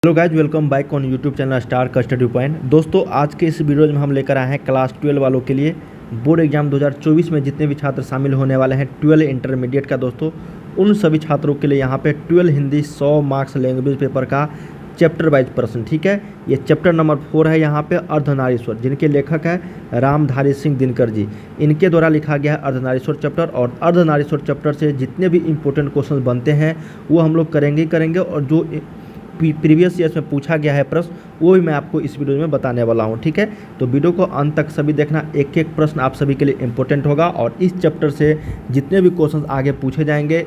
Hello guys, welcome back on YouTube channel star का study point. दोस्तों, आज के इस वीडियो में हम लेकर आए हैं क्लास 12 वालों के लिए बोर्ड एग्जाम 2024 में जितने भी छात्र शामिल होने वाले हैं 12 इंटरमीडिएट का। दोस्तों, उन सभी छात्रों के लिए यहाँ पे 12 हिंदी 100 मार्क्स लैंग्वेज पेपर का चैप्टर वाइज प्रश्न। ठीक है, ये चैप्टर नंबर 4 है। यहाँ पे अर्धनारीश्वर, जिनके लेखक है रामधारी सिंह दिनकर जी, इनके द्वारा लिखा गया है अर्धनारीश्वर चैप्टर। और अर्धनारीश्वर चैप्टर से जितने भी इंपॉर्टेंट क्वेश्चन बनते हैं वो हम लोग करेंगे और जो प्रीवियस ईयर्स में पूछा गया है प्रश्न वो भी मैं आपको इस वीडियो में बताने वाला हूं। ठीक है, तो वीडियो को अंत तक सभी देखना, एक एक प्रश्न आप सभी के लिए इंपॉर्टेंट होगा और इस चैप्टर से जितने भी क्वेश्चन आगे पूछे जाएंगे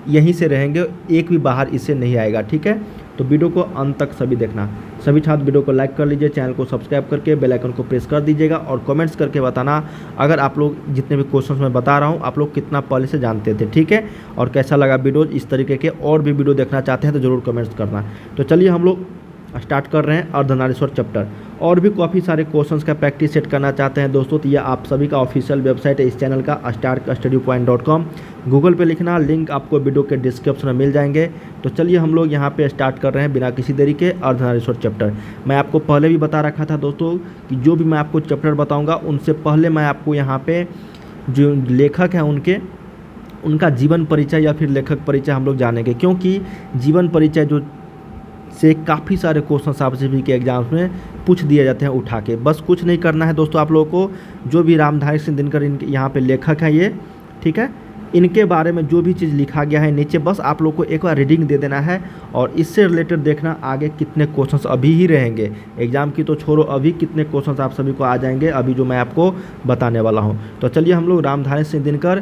यहीं से रहेंगे, एक भी बाहर इससे नहीं आएगा। ठीक है, तो वीडियो को अंत तक सभी देखना। सभी छात्र वीडियो को लाइक कर लीजिए, चैनल को सब्सक्राइब करके बेल आइकन को प्रेस कर दीजिएगा और कमेंट्स करके बताना अगर आप लोग जितने भी क्वेश्चंस मैं बता रहा हूं आप लोग कितना पहले से जानते थे। ठीक है, और कैसा लगा वीडियो, इस तरीके के और भी वीडियो देखना चाहते हैं तो ज़रूर कमेंट्स करना। तो चलिए हम लोग स्टार्ट कर रहे हैं अर्धनारीश्वर चैप्टर। और भी काफ़ी सारे क्वेश्चंस का प्रैक्टिस सेट करना चाहते हैं दोस्तों, तो ये आप सभी का ऑफिशियल वेबसाइट है इस चैनल का starkastudypoint.com। गूगल पे लिखना, लिंक आपको वीडियो के डिस्क्रिप्शन में मिल जाएंगे। तो चलिए हम लोग यहाँ पे स्टार्ट कर रहे हैं बिना किसी देरी के अर्धनारीश्वर चैप्टर। मैं आपको पहले भी बता रखा था दोस्तों कि जो भी मैं आपको चैप्टर बताऊँगा उनसे पहले मैं आपको यहाँ पर जो लेखक हैं उनका जीवन परिचय या फिर लेखक परिचय हम लोग जानेंगे, क्योंकि जीवन परिचय जो से काफ़ी सारे क्वेश्चन आप सभी के एग्जाम्स में पूछ दिए जाते हैं उठा के। बस कुछ नहीं करना है दोस्तों आप लोगों को, जो भी रामधारी सिंह दिनकर इनके यहाँ पे लेखक हैं ये, ठीक है, इनके बारे में जो भी चीज़ लिखा गया है नीचे बस आप लोग को एक बार रीडिंग दे देना है और इससे रिलेटेड देखना आगे कितने क्वेश्चंस अभी ही रहेंगे। एग्जाम की तो छोड़ो, अभी कितने क्वेश्चंस आप सभी को आ जाएंगे अभी जो मैं आपको बताने वाला हूँ। तो चलिए हम लोग रामधारी सिंह दिनकर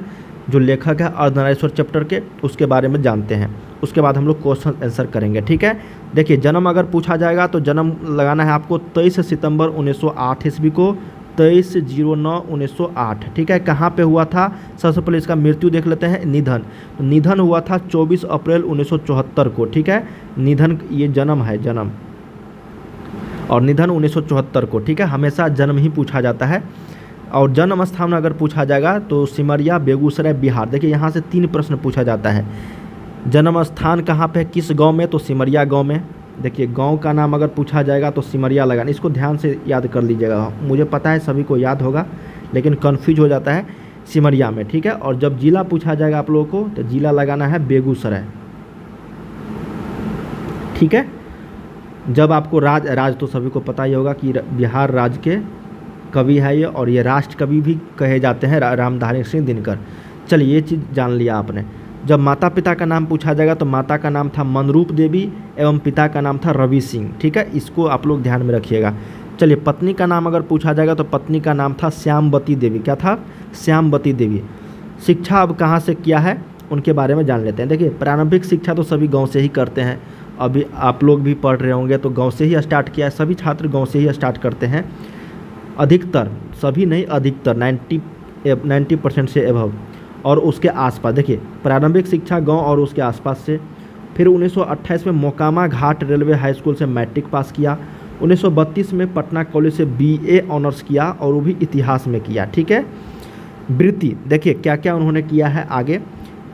जो लेखक है अर्धनारीश्वर चैप्टर के उसके बारे में जानते हैं, उसके बाद हम लोग क्वेश्चन आंसर करेंगे। ठीक है, देखिए जन्म अगर पूछा जाएगा तो जन्म लगाना है आपको 23 सितंबर 1908 ईस्वी को, 23/09/1908। ठीक है, कहाँ पे हुआ था, सबसे पहले इसका मृत्यु देख लेते हैं। निधन, तो निधन हुआ था 24 अप्रैल 1974 को। ठीक है, निधन ये जन्म है, जन्म और निधन 1974 को। ठीक है, हमेशा जन्म ही पूछा जाता है। और जन्म स्थान अगर पूछा जाएगा तो सिमरिया, बेगूसराय, बिहार। देखिए यहाँ से 3 प्रश्न पूछा जाता है। जन्म स्थान कहाँ पे, किस गांव में, तो सिमरिया गांव में। देखिए गांव का नाम अगर पूछा जाएगा तो सिमरिया लगाना, इसको ध्यान से याद कर लीजिएगा। मुझे पता है सभी को याद होगा लेकिन कन्फ्यूज हो जाता है, सिमरिया में। ठीक है, और जब जिला पूछा जाएगा आप लोगों को तो जिला लगाना है बेगूसराय। ठीक है, जब आपको राज तो सभी को पता ही होगा कि बिहार राज्य के कवि है ये, और ये राष्ट्र कवि भी कहे जाते हैं रामधारी सिंह दिनकर। चलिए ये चीज़ जान लिया आपने। जब माता पिता का नाम पूछा जाएगा तो माता का नाम था मनरूप देवी एवं पिता का नाम था रवि सिंह। ठीक है, इसको आप लोग ध्यान में रखिएगा। चलिए पत्नी का नाम अगर पूछा जाएगा तो पत्नी का नाम था श्यामवती देवी। क्या था, श्यामवती देवी। शिक्षा अब कहाँ से किया है उनके बारे में जान लेते हैं। देखिए प्रारंभिक शिक्षा तो सभी गाँव से ही करते हैं, अभी आप लोग भी पढ़ रहे होंगे तो गाँव से ही स्टार्ट किया है, सभी छात्र गाँव से ही स्टार्ट करते हैं। अधिकतर, सभी नहीं, अधिकतर 90% से एभव और उसके आसपास। देखिए प्रारंभिक शिक्षा गांव और उसके आसपास से। फिर 1928 में मोकामा घाट रेलवे हाई स्कूल से मैट्रिक पास किया। 1932 में पटना कॉलेज से BA ऑनर्स किया और वो भी इतिहास में किया। ठीक है, वृत्ति देखिए क्या क्या उन्होंने किया है आगे।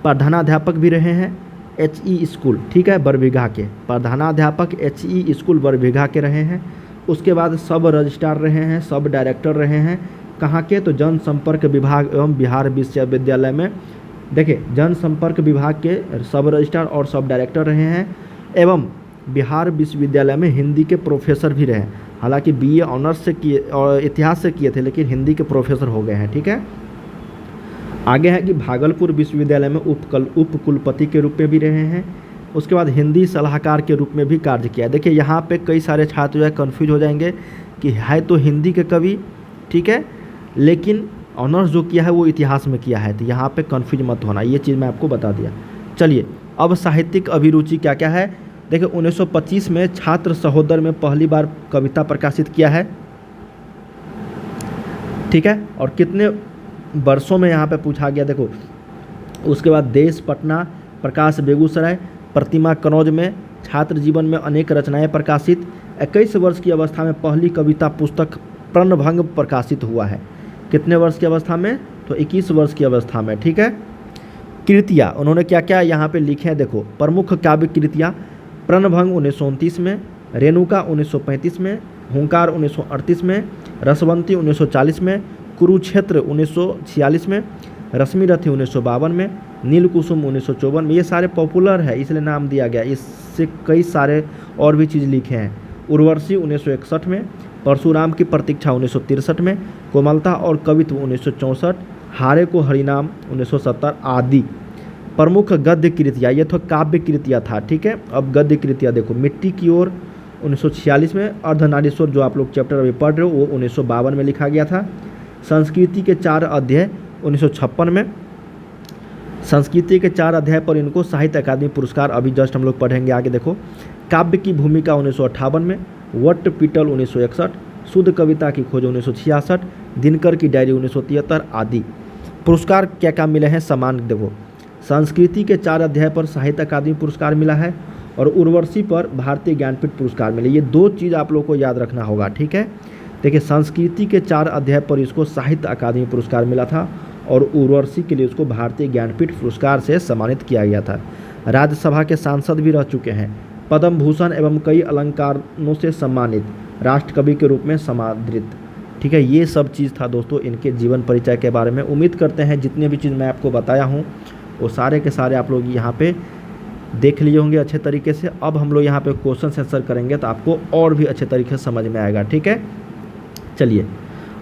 प्रधानाध्यापक भी रहे हैं HE स्कूल, ठीक है, बरबीघा के प्रधानाध्यापक HE स्कूल बरबीघा के रहे हैं। उसके बाद सब रजिस्ट्रार रहे हैं, सब डायरेक्टर रहे हैं। कहाँ के, तो जनसंपर्क विभाग एवं बिहार विश्वविद्यालय में। देखिए जनसंपर्क विभाग के सब रजिस्ट्रार और सब डायरेक्टर रहे हैं एवं बिहार विश्वविद्यालय में हिंदी के प्रोफेसर भी रहे। हालांकि BA ऑनर्स से किए और इतिहास से किए थे लेकिन हिंदी के प्रोफेसर हो गए हैं। ठीक है, आगे है कि भागलपुर विश्वविद्यालय में उप कुलपति के रूप में भी रहे हैं। उसके बाद हिंदी सलाहकार के रूप में भी कार्य किया। देखिए यहाँ पे कई सारे छात्र जो है कन्फ्यूज हो जाएंगे कि है तो हिंदी के कवि, ठीक है, लेकिन ऑनर्स जो किया है वो इतिहास में किया है, तो यहाँ पे कन्फ्यूज मत होना, ये चीज़ मैं आपको बता दिया। चलिए अब साहित्यिक अभिरुचि क्या क्या है। देखिए 1925 में छात्र सहोदर में पहली बार कविता प्रकाशित किया है। ठीक है, और कितने वर्षों में यहाँ पे पूछा गया देखो। उसके बाद देश पटना, प्रकाश बेगूसराय, प्रतिमा कनौज में, छात्र जीवन में अनेक रचनाएं प्रकाशित। 21 वर्ष की अवस्था में पहली कविता पुस्तक प्रणभंग प्रकाशित हुआ है। कितने वर्ष की अवस्था में, तो 21 वर्ष की अवस्था में। ठीक है, कृतियाँ उन्होंने क्या क्या यहाँ पे लिखे हैं देखो। प्रमुख काव्य कृतियाँ प्रणभंग 1929 में, रेणुका 1935 में, हुंकार 1938 में, रसवंती 1940 में, कुरुक्षेत्र 1946 में, रश्मिरथी 1952 में, नीलकुसुम 1954 में। ये सारे पॉपुलर है इसलिए नाम दिया गया। इससे कई सारे और भी चीज़ लिखे हैं। उर्वशी 1961 में, परशुराम की प्रतीक्षा 1963 में, कोमलता और कवित्व 1964, हारे को हरिनाम 1970 आदि। प्रमुख गद्य कृतियाँ, ये तो काव्य कृतियाँ था, ठीक है। अब गद्य कृतियाँ देखो, मिट्टी की ओर 1946 में, अर्धनारीश्वर जो आप लोग चैप्टर अभी पढ़ रहे हो वो 1952 में लिखा गया था। संस्कृति के 4 अध्याय 1956 में, संस्कृति के 4 अध्याय पर इनको साहित्य अकादमी पुरस्कार अभी जस्ट हम लोग पढ़ेंगे आगे। देखो, काव्य की भूमिका 1958 में, वट पीटल 1961, शुद्ध कविता की खोज 1966, दिनकर की डायरी 1973 आदि। पुरस्कार क्या क्या मिले हैं समान देखो, संस्कृति के 4 अध्याय पर साहित्य अकादमी पुरस्कार मिला है और उर्वशी पर भारतीय ज्ञानपीठ पुरस्कार मिले। ये 2 चीज़ आप लोग को याद रखना होगा, ठीक है। देखिए, संस्कृति के 4 अध्याय पर इसको साहित्य अकादमी पुरस्कार मिला था और उर्वशी के लिए उसको भारतीय ज्ञानपीठ पुरस्कार से सम्मानित किया गया था। राज्यसभा के सांसद भी रह चुके हैं, पद्म भूषण एवं कई अलंकारों से सम्मानित, राष्ट्रकवि के रूप में समादृत, ठीक है। ये सब चीज़ था दोस्तों इनके जीवन परिचय के बारे में। उम्मीद करते हैं जितने भी चीज़ मैं आपको बताया हूँ वो सारे के सारे आप लोग यहाँ पे देख लिए होंगे अच्छे तरीके से। अब हम लोग यहाँ पे क्वेश्चन आंसर करेंगे तो आपको और भी अच्छे तरीके से समझ में आएगा, ठीक है। चलिए,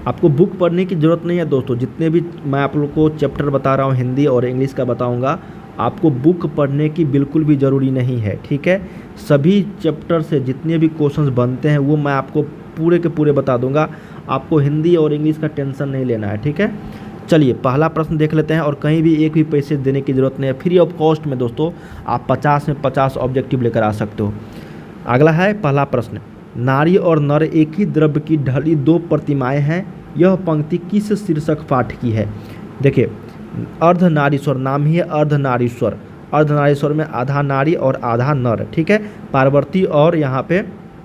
आपको बुक पढ़ने की ज़रूरत नहीं है दोस्तों। जितने भी मैं आप लोग को चैप्टर बता रहा हूँ हिंदी और इंग्लिश का बताऊँगा, आपको बुक पढ़ने की बिल्कुल भी ज़रूरी नहीं है, ठीक है। सभी चैप्टर से जितने भी क्वेश्चंस बनते हैं वो मैं आपको पूरे के पूरे बता दूंगा। आपको हिंदी और इंग्लिश का टेंशन नहीं लेना है, ठीक है। चलिए, पहला प्रश्न देख लेते हैं और कहीं भी एक भी पैसे देने की ज़रूरत नहीं है, फ्री ऑफ कॉस्ट में दोस्तों आप 50 में 50 ऑब्जेक्टिव लेकर आ सकते हो। अगला है पहला प्रश्न, नारी और नर एक ही द्रव्य की ढली 2 प्रतिमाएँ हैं, यह पंक्ति किस शीर्षक पाठ की है। देखिए, अर्धनारीश्वर नाम ही है अर्धनारीश्वर। अर्धनारीश्वर में आधा नारी और आधा नर, ठीक है। पार्वती और यहाँ पे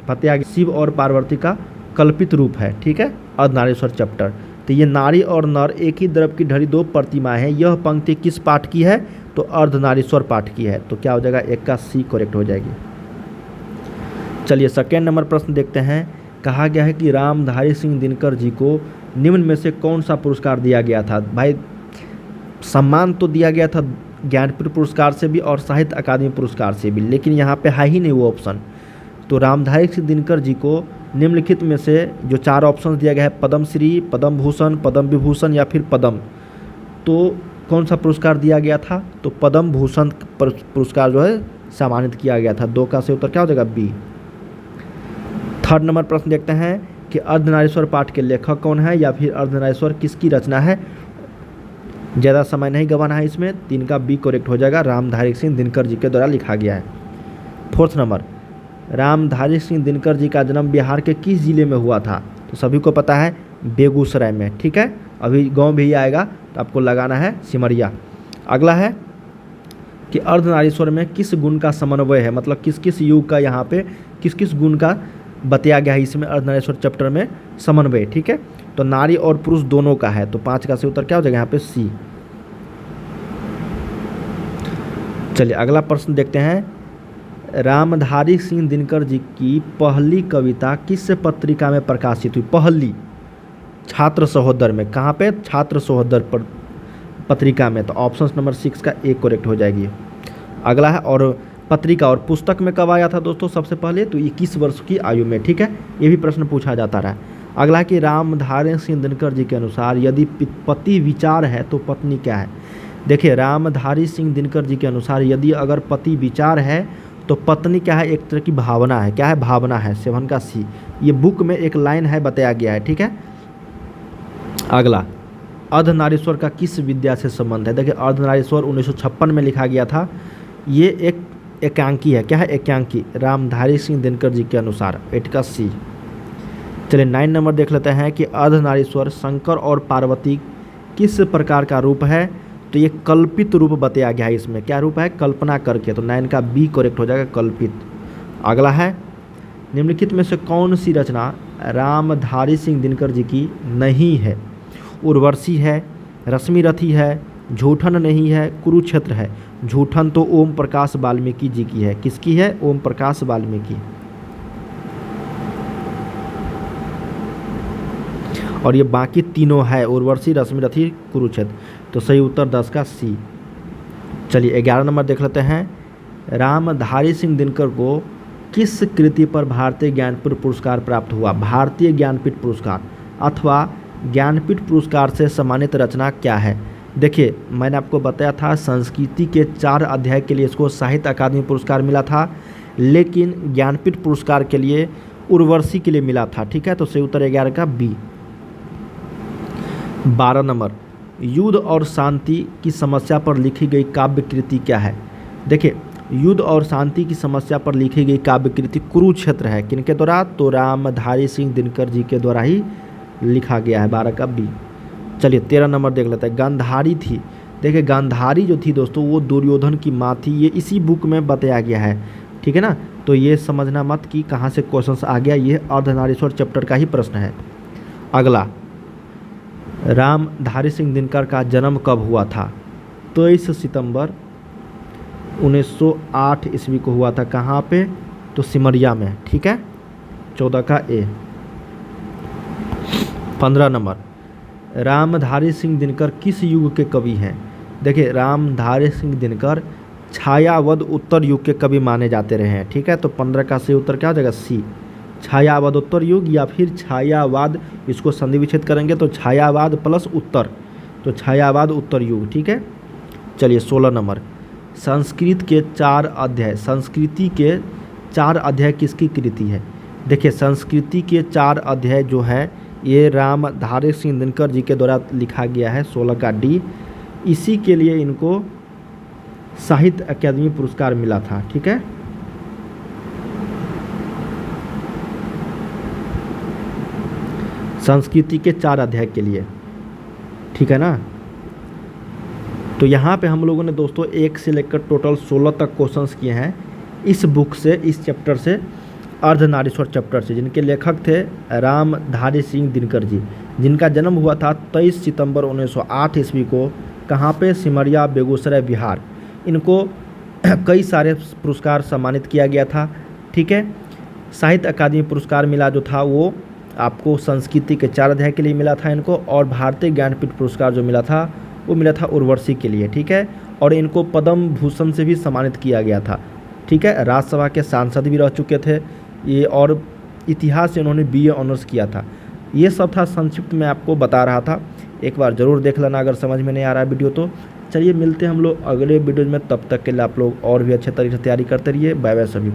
बताया शिव और पार्वती का कल्पित रूप है, ठीक है, अर्धनारीश्वर चैप्टर। तो ये नारी और नर एक ही द्रव्य की ढली 2 प्रतिमाएँ हैं, यह पंक्ति किस पाठ की है, तो अर्धनारीश्वर पाठ की है। तो क्या हो जाएगा, 1 का सी करेक्ट हो जाएगी। चलिए, सेकेंड नंबर प्रश्न देखते हैं। कहा गया है कि रामधारी सिंह दिनकर जी को निम्न में से कौन सा पुरस्कार दिया गया था। भाई, सम्मान तो दिया गया था ज्ञानपीठ पुरस्कार से भी और साहित्य अकादमी पुरस्कार से भी, लेकिन यहाँ पे है ही नहीं वो ऑप्शन। तो रामधारी सिंह दिनकर जी को निम्नलिखित में से जो 4 ऑप्शन दिया गया है, पद्मश्री, पद्म भूषण, पद्म विभूषण या फिर पद्म, तो कौन सा पुरस्कार दिया गया था, तो पद्म भूषण पुरस्कार जो है सम्मानित किया गया था। 2 का सही उत्तर क्या हो जाएगा, बी। थर्ड नंबर प्रश्न देखते हैं कि अर्धनारीश्वर पाठ के लेखक कौन है या फिर अर्धनारीश्वर किसकी रचना है। ज़्यादा समय नहीं गंवाना है इसमें, 3 का बी करेक्ट हो जाएगा, रामधारी सिंह दिनकर जी के द्वारा लिखा गया है। फोर्थ नंबर, रामधारी सिंह दिनकर जी का जन्म बिहार के किस जिले में हुआ था, तो सभी को पता है बेगूसराय में, ठीक है। अभी गांव भी आएगा तो आपको लगाना है सिमरिया। अगला है कि अर्धनारीश्वर में किस गुण का समन्वय है, मतलब किस किस युग का यहाँ पे किस किस गुण का बताया गया है इसमें अर्धनारीश्वर चैप्टर में समन्वय, ठीक है। तो नारी और पुरुष दोनों का है, तो 5 का सही उत्तर क्या हो जाएगा यहाँ पे, सी। चलिए, अगला प्रश्न देखते हैं। रामधारी सिंह दिनकर जी की पहली कविता किस पत्रिका में प्रकाशित हुई। पहली, छात्र सहोदर में। कहाँ पे, छात्र सहोदर पर पत्रिका में। तो ऑप्शन नंबर 6 का ए करेक्ट हो जाएगी। अगला है, और पत्रिका और पुस्तक में कब आया था दोस्तों सबसे पहले, तो 21 वर्ष की आयु में, ठीक है। ये भी प्रश्न पूछा जाता रहा। अगला है कि रामधारी सिंह दिनकर जी के अनुसार यदि पति विचार है तो पत्नी क्या है। देखिए, रामधारी सिंह दिनकर जी के अनुसार यदि अगर पति विचार है तो पत्नी क्या है, एक तरह की भावना है। क्या है, भावना है, 7 का सी। ये बुक में एक लाइन है, बताया गया है, ठीक है। अगला, अर्धनारीश्वर का किस विद्या से संबंध है। देखिए, अर्धनारीश्वर 1956 में लिखा गया था। ये एक एकांकी है। क्या है, एकांकी, रामधारी सिंह दिनकर जी के अनुसार, 8 का सी। चलिए, 9 नंबर देख लेते हैं कि अर्धनारीश्वर शंकर और पार्वती किस प्रकार का रूप है, तो ये कल्पित रूप बताया गया है इसमें। क्या रूप है, कल्पना करके, तो 9 का बी करेक्ट हो जाएगा, कल्पित। अगला है, निम्नलिखित में से कौन सी रचना रामधारी सिंह दिनकर जी की नहीं है। उर्वशी है, रश्मिरथी है, झूठन नहीं है, कुरुक्षेत्र है। झूठन तो ओम प्रकाश वाल्मीकि जी की है। किसकी है, ओम प्रकाश वाल्मीकि। और ये बाकी तीनों है उर्वशी, रश्मिरथी, कुरुक्षेत्र। तो सही उत्तर 10 का सी। चलिए 11 नंबर देख लेते हैं। रामधारी सिंह दिनकर को किस कृति पर भारतीय ज्ञानपीठ पुरस्कार प्राप्त हुआ? भारतीय ज्ञानपीठ पुरस्कार अथवा ज्ञानपीठ पुरस्कार से सम्मानित रचना क्या है? देखिए मैंने आपको बताया था संस्कृति के 4 अध्याय के लिए इसको साहित्य अकादमी पुरस्कार मिला था, लेकिन ज्ञानपीठ पुरस्कार के लिए उर्वशी के लिए मिला था। ठीक है, तो सही उत्तर 11 का बी। 12 नंबर, युद्ध और शांति की समस्या पर लिखी गई काव्य कृति क्या है? देखिए युद्ध और शांति की समस्या पर लिखी गई काव्य कृति कुरुक्षेत्र है। किनके द्वारा? तो रामधारी सिंह दिनकर जी के द्वारा ही लिखा गया है। 12 का बी। चलिए 13 नंबर देख लेते हैं। गांधारी थी, देखिए गांधारी जो थी दोस्तों वो दुर्योधन की माँ थी, ये इसी बुक में बताया गया है। ठीक है ना, तो ये समझना मत कि कहाँ से क्वेश्चंस आ गया, ये अर्धनारीश्वर चैप्टर का ही प्रश्न है। अगला, रामधारी सिंह दिनकर का जन्म कब हुआ था? 23 सितंबर 1908 ईस्वी को हुआ था। कहाँ पे? तो सिमरिया में। ठीक है, 14 का ए। 15 नंबर, रामधारी सिंह दिनकर किस युग के कवि हैं? देखिए रामधारी सिंह दिनकर छायावद उत्तर युग के कवि माने जाते रहे हैं। ठीक है, तो 15 का सही उत्तर क्या हो जाएगा? सी, छायावाद उत्तर युग या फिर छायावाद, इसको संधि विच्छेद करेंगे तो छायावाद प्लस उत्तर, तो छायावाद उत्तर युग। ठीक है, चलिए 16 नंबर, संस्कृत के 4 अध्याय, संस्कृति के 4 अध्याय किसकी कृति है? देखिए संस्कृति के 4 अध्याय जो है ये रामधारी सिंह दिनकर जी के द्वारा लिखा गया है। 16 का डी। इसी के लिए इनको साहित्य अकादमी पुरस्कार मिला था। ठीक है, संस्कृति के 4 अध्याय के लिए। ठीक है ना, तो यहाँ पे हम लोगों ने दोस्तों 1 से लेकर टोटल 16 तक क्वेश्चंस किए हैं इस बुक से, इस चैप्टर से, अर्धनारीश्वर चैप्टर से, जिनके लेखक थे रामधारी सिंह दिनकर जी, जिनका जन्म हुआ था 23 सितंबर 1908 ईस्वी को। कहाँ पे? सिमरिया, बेगूसराय, बिहार। इनको कई सारे पुरस्कार सम्मानित किया गया था। ठीक है, साहित्य अकादमी पुरस्कार मिला जो था वो आपको संस्कृति के 4 अध्याय के लिए मिला था इनको, और भारतीय ज्ञानपीठ पुरस्कार जो मिला था वो मिला था उर्वशी के लिए। ठीक है, और इनको पद्म भूषण से भी सम्मानित किया गया था। ठीक है, राज्यसभा के सांसद भी रह चुके थे ये, और इतिहास से उन्होंने BA ऑनर्स किया था। ये सब था संक्षिप्त में आपको बता रहा था, एक बार ज़रूर देख लेना अगर समझ में नहीं आ रहा है वीडियो तो। चलिए मिलते हैं हम लोग अगले वीडियो में, तब तक के लिए आप लोग और भी अच्छे तरीके से तैयारी करते रहिए। बाय बाय सभी।